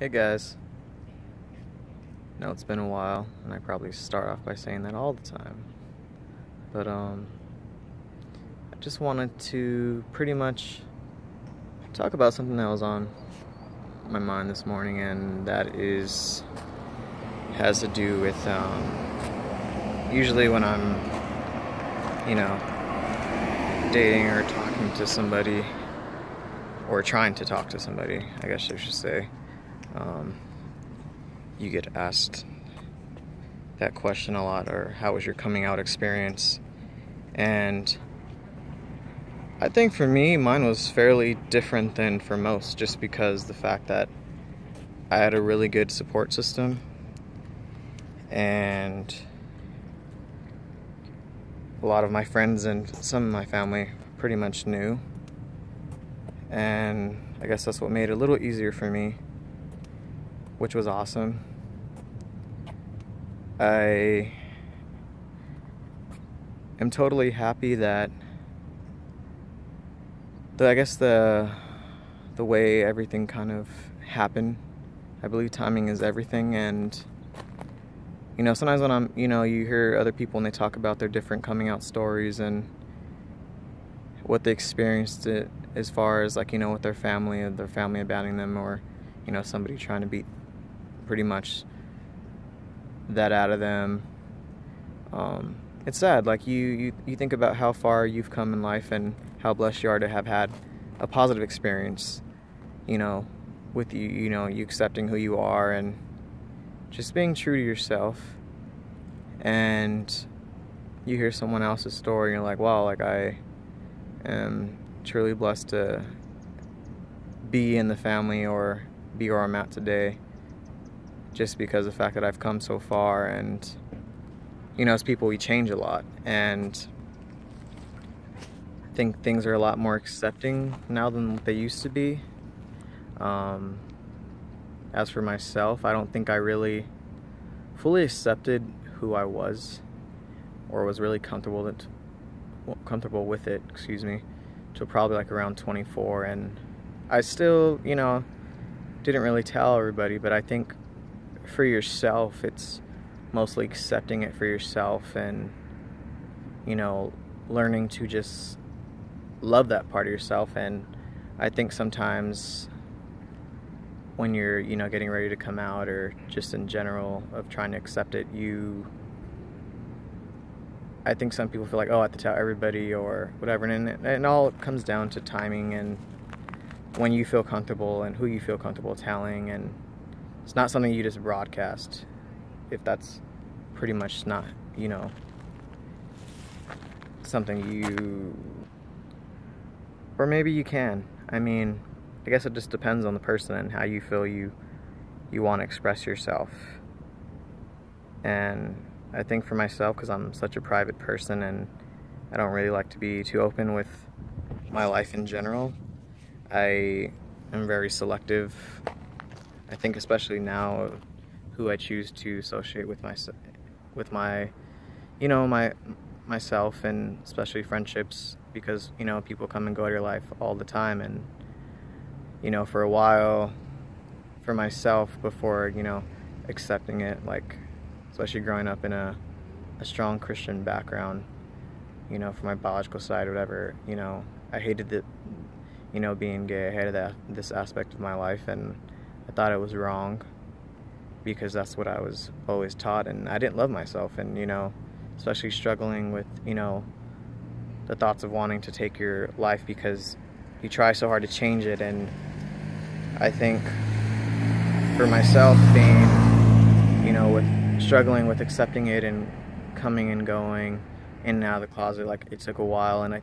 Hey guys. Know it's been a while, and I probably start off by saying that all the time. But I just wanted to pretty much talk about something that was on my mind this morning, and that is has to do with usually when I'm, you know, dating or talking to somebody or trying to talk to somebody, I guess I should say. You get asked that question a lot, or how was your coming out experience? And I think for me, mine was fairly different than for most, just because the fact that I had a really good support system, and a lot of my friends and some of my family pretty much knew, and I guess that's what made it a little easier for me, which was awesome. I am totally happy that I guess the way everything kind of happened. I believe timing is everything, and sometimes when you hear other people and they talk about their different coming out stories and what they experienced it as far as with their family abandoning them, or somebody trying to beat pretty much that out of them. It's sad. Like you think about how far you've come in life and how blessed you are to have had a positive experience, with you accepting who you are and just being true to yourself. And you hear someone else's story and you're like, wow, like I am truly blessed to be in the family or be where I'm at today, just because of the fact that I've come so far. And as people, we change a lot, and I think things are a lot more accepting now than they used to be. As for myself, I don't think I really fully accepted who I was, or was really comfortable with it, till probably like around 24, and I still, didn't really tell everybody. But I think for yourself, it's mostly accepting it for yourself, and learning to just love that part of yourself. And I think sometimes when you're getting ready to come out, or just in general of trying to accept it, I think some people feel like, oh, I have to tell everybody or whatever, and it all comes down to timing and when you feel comfortable and who you feel comfortable telling. And it's not something you just broadcast if that's pretty much not, something you, or maybe you can. I mean, I guess it just depends on the person and how you feel you want to express yourself. And I think for myself, because I'm such a private person and I don't really like to be too open with my life in general, I am very selective. I think especially now of who I choose to associate with myself, and especially friendships, because people come and go out of your life all the time. And for a while, for myself, before accepting it, like especially growing up in a strong Christian background, for my biological side or whatever, I hated it, being gay. I hated this aspect of my life, and I thought it was wrong, because that's what I was always taught, and I didn't love myself. And especially struggling with the thoughts of wanting to take your life because you try so hard to change it. And I think for myself, being with struggling with accepting it and coming and going in and out of the closet, like it took a while. And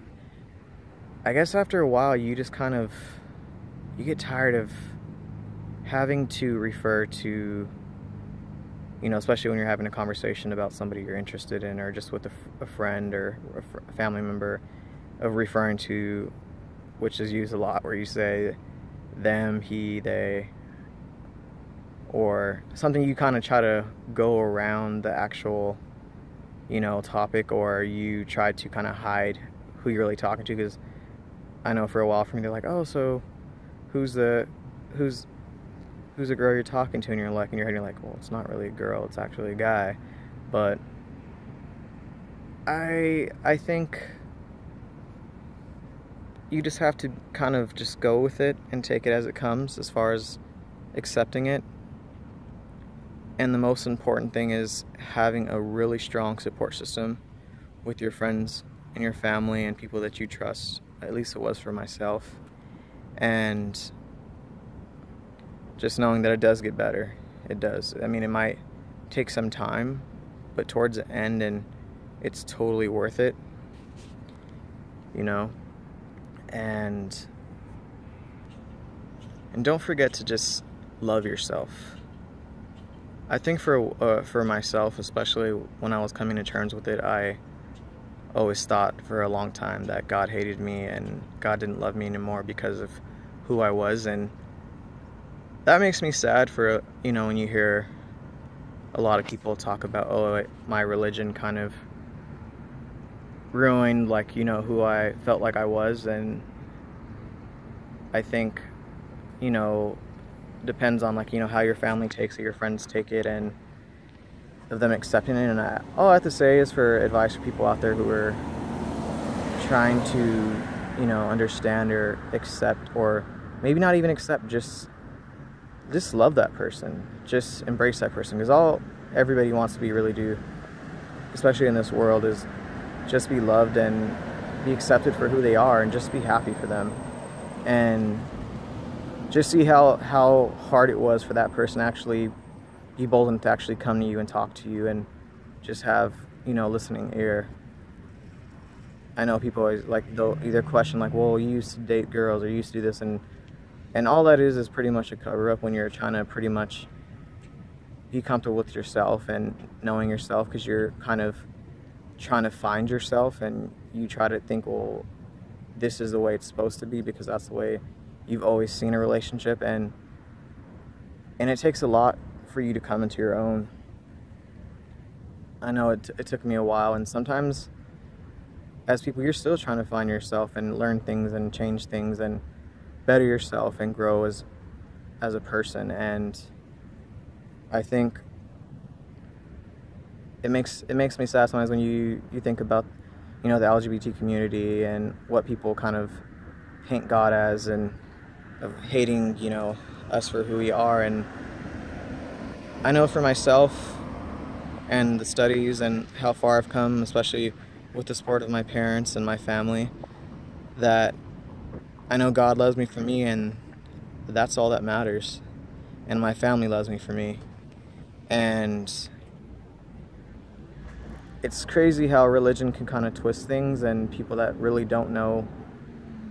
I guess after a while you just kind of get tired of having to refer to, especially when you're having a conversation about somebody you're interested in, or just with a friend or a family member, of referring to, which is used a lot, where you say them, he, they, or something. You kind of try to go around the actual, topic, or you try to kind of hide who you're really talking to. Because I know for a while for me, they're like, oh, so who's who's a girl you're talking to, and you're like, in your head, you're like, well, it's not really a girl, it's actually a guy. But I think you just have to kind of just go with it and take it as it comes, as far as accepting it. And the most important thing is having a really strong support system with your friends and your family and people that you trust. At least it was for myself. And just knowing that it does get better. It does. I mean, it might take some time, but towards the end, and it's totally worth it, you know. And don't forget to just love yourself. I think for myself, especially when I was coming to terms with it, I always thought for a long time that God hated me and God didn't love me anymore because of who I was. And that makes me sad for, you know, when you hear a lot of people talk about, oh, my religion kind of ruined, like, you know, who I felt like I was. And I think, you know, depends on, like, you know, how your family takes it, your friends take it, and of them accepting it. And all I have to say is, for advice for people out there who are trying to, you know, understand or accept, or maybe not even accept, just love that person, just embrace that person, because all everybody wants to be really do, especially in this world, is just be loved and be accepted for who they are, and just be happy for them. And just see how hard it was for that person to actually be bold enough to actually come to you and talk to you, and just have, you know, listening ear. I know people always, like, they'll either question, like, well, you used to date girls, or you used to do this, and all that is pretty much a cover-up when you're trying to pretty much be comfortable with yourself and knowing yourself, because you're kind of trying to find yourself, and you try to think, well, this is the way it's supposed to be, because that's the way you've always seen a relationship. And it takes a lot for you to come into your own. I know it took me a while, and sometimes as people, you're still trying to find yourself and learn things and change things and better yourself and grow as a person. And I think it makes me sad sometimes when you think about, you know, the LGBT community and what people kind of paint God as, and of hating, you know, us for who we are. And I know for myself and the studies and how far I've come, especially with the support of my parents and my family, that I know God loves me for me, and that's all that matters. And my family loves me for me. And it's crazy how religion can kind of twist things, and people that really don't know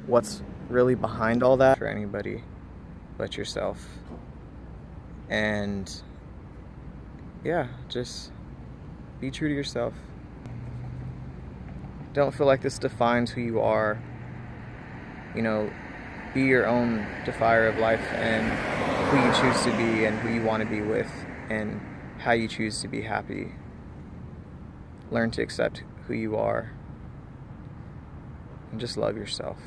what's really behind all that, for anybody but yourself. And yeah, just be true to yourself. Don't feel like this defines who you are. You know, be your own defier of life, and who you choose to be, and who you want to be with, and how you choose to be happy. Learn to accept who you are, and just love yourself.